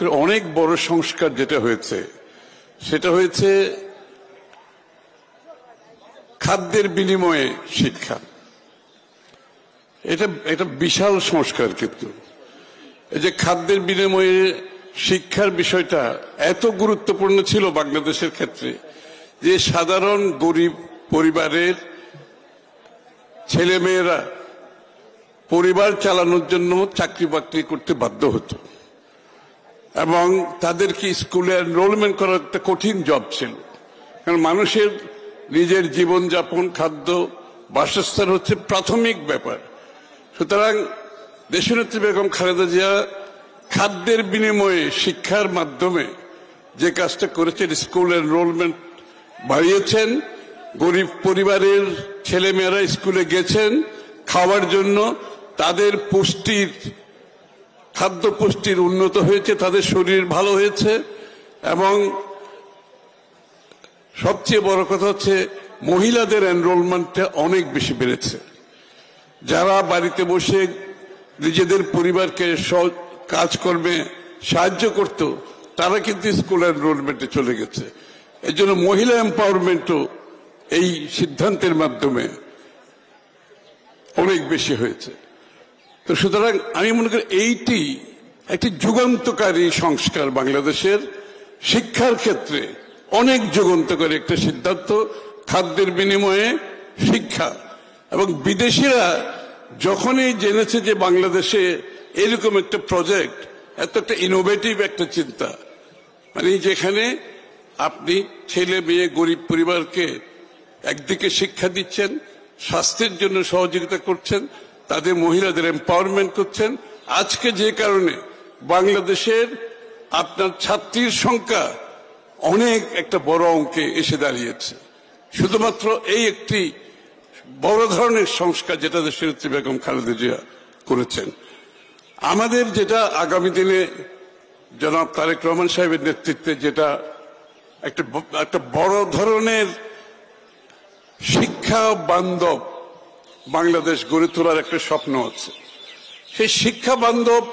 করি অনেক বড় সংস্কার যেটা হয়েছে সেটা হয়েছে খাদ্যের বিনিময়ে শিক্ষা। এটা বিশাল সংস্কার। কিন্তু এই যে খাদ্যের বিনিময়ে শিক্ষার বিষয়টা এত গুরুত্বপূর্ণ ছিল বাংলাদেশের ক্ষেত্রে যে সাধারণ গরিব পরিবারের ছেলেমেয়েরা পরিবার চালানোর জন্য চাকরি বাকরি করতে বাধ্য হতো এবং তাদেরকে স্কুলে এনরোলমেন্ট করা একটা কঠিন জব ছিল। কারণ মানুষের নিজের জীবনযাপন, খাদ্য, বাসস্থান হচ্ছে প্রাথমিক ব্যাপার। সুতরাং দেশনেত্রী বেগম খালেদা জিয়া খাদ্যের বিনিময়ে শিক্ষার মাধ্যমে যে কাজটা করেছেন, স্কুল এনরোলমেন্ট বাড়িয়েছেন, গরিব পরিবারের ছেলেমেয়েরা স্কুলে গেছেন খাওয়ার জন্য, তাদের খাদ্য পুষ্টির উন্নত হয়েছে, তাদের শরীর ভালো হয়েছে এবং সবচেয়ে বড় কথা হচ্ছে মহিলাদের এনরোলমেন্টটা অনেক বেশি বেড়েছে। যারা বাড়িতে বসে নিজেদের পরিবারকে কাজকর্মে সাহায্য করত তারা কিন্তু স্কুল এনরোলমেন্টে চলে গেছে। এর জন্য মহিলা এম্পাওয়ারমেন্টও এই সিদ্ধান্তের মাধ্যমে অনেক বেশি হয়েছে। তো সুতরাং আমি মনে করি এইটি একটি যুগান্তকারী সংস্কার, বাংলাদেশের শিক্ষার ক্ষেত্রে অনেক যুগান্তকারী একটা সিদ্ধান্ত, খাদ্যের বিনিময়ে শিক্ষা। এবং বিদেশিরা যখনই জেনেছে যে বাংলাদেশে এরকম একটা প্রজেক্ট, এত একটা ইনোভেটিভ একটা চিন্তা, মানে যেখানে আপনি ছেলে মেয়ে গরিব পরিবারকে একদিকে শিক্ষা দিচ্ছেন, স্বাস্থ্যের জন্য সহযোগিতা করছেন, তাদের মহিলাদের এম্পাওয়ারমেন্ট করছেন। আজকে যে কারণে বাংলাদেশের আপনার ছাত্রীর সংখ্যা অনেক একটা বড় অঙ্কে এসে দাঁড়িয়েছে, শুধুমাত্র এই একটি বড় ধরনের সংস্কার যেটা দেশনেত্রী বেগম খালেদা জিয়া করেছেন। আমাদের যেটা আগামী দিনে জনাব তারেক রহমান সাহেবের নেতৃত্বে যেটা একটা বড় ধরনের শিক্ষা বান্ধব বাংলাদেশ গড়ে তোলার একটা স্বপ্ন আছে। সেই শিক্ষা বান্ধব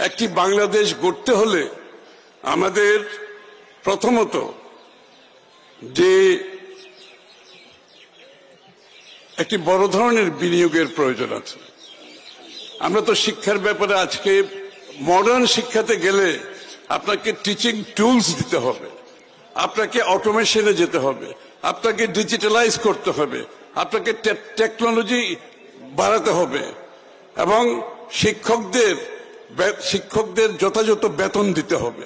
একটি বাংলাদেশ গড়তে হলে আমাদের প্রথমত যে একটি বড় ধরনের বিনিয়োগের প্রয়োজন আছে। আমরা তো শিক্ষার ব্যাপারে আজকে মডার্ন শিক্ষাতে গেলে আপনাকে টিচিং টুলস দিতে হবে, আপনাকে অটোমেশনে যেতে হবে, আপনাকে ডিজিটালাইজ করতে হবে, আপনাকে টেকনোলজি বাড়াতে হবে এবং শিক্ষকদের যথাযথ বেতন দিতে হবে,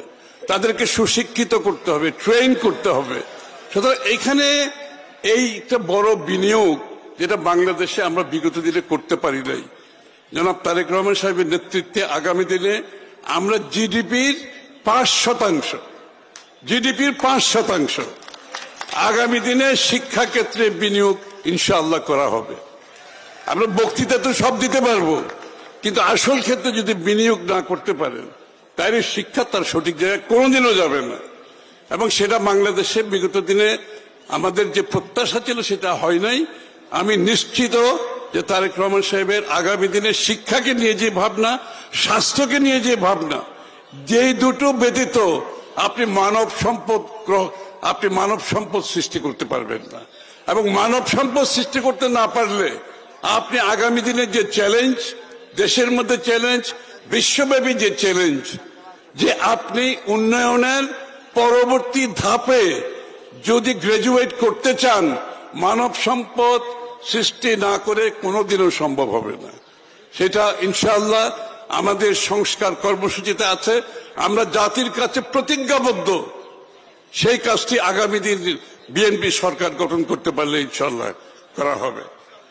তাদেরকে সুশিক্ষিত করতে হবে, ট্রেন করতে হবে। সুতরাং এখানে একটা বড় বিনিয়োগ যেটা বাংলাদেশে আমরা বিগত দিনে করতে পারি নাই। জনাব তারেক রহমান সাহেবের নেতৃত্বে আগামী দিনে আমরা জিডিপির 5% আগামী দিনে শিক্ষা ক্ষেত্রে বিনিয়োগ ইনশাআল্লাহ করা হবে। আমরা বক্তৃতা তো সব দিতে পারবো, কিন্তু আসল ক্ষেত্রে যদি বিনিয়োগ না করতে পারেন তাহলে শিক্ষা তার সঠিক জায়গায় কোনোদিনও যাবে না। এবং সেটা বাংলাদেশে বিগত দিনে আমাদের যে প্রত্যাশা ছিল সেটা হয় নাই। আমি নিশ্চিত যে তারেক রহমান সাহেবের আগামী দিনে শিক্ষাকে নিয়ে যে ভাবনা, স্বাস্থ্যকে নিয়ে যে ভাবনা, যেই দুটো ব্যতীত আপনি মানব সম্পদ সৃষ্টি করতে পারবেন না। এবং মানব সম্পদ সৃষ্টি করতে না পারলে আপনি আগামী দিনের যে চ্যালেঞ্জ, দেশের মধ্যে চ্যালেঞ্জ, বিশ্বব্যাপী যে চ্যালেঞ্জ, যে আপনি উন্নয়নের পরবর্তী ধাপে যদি গ্রাজুয়েট করতে চান, মানব সম্পদ সৃষ্টি না করে কোনোদিনও সম্ভব হবে না। সেটা ইনশাআল্লাহ আমাদের সংস্কার কর্মসূচিতে আছে। আমরা জাতির কাছে প্রতিজ্ঞাবদ্ধ সেই কাজটি আগামী দিন বিএনপি সরকার গঠন করতে পারলে ইনশাআল্লাহ করা হবে।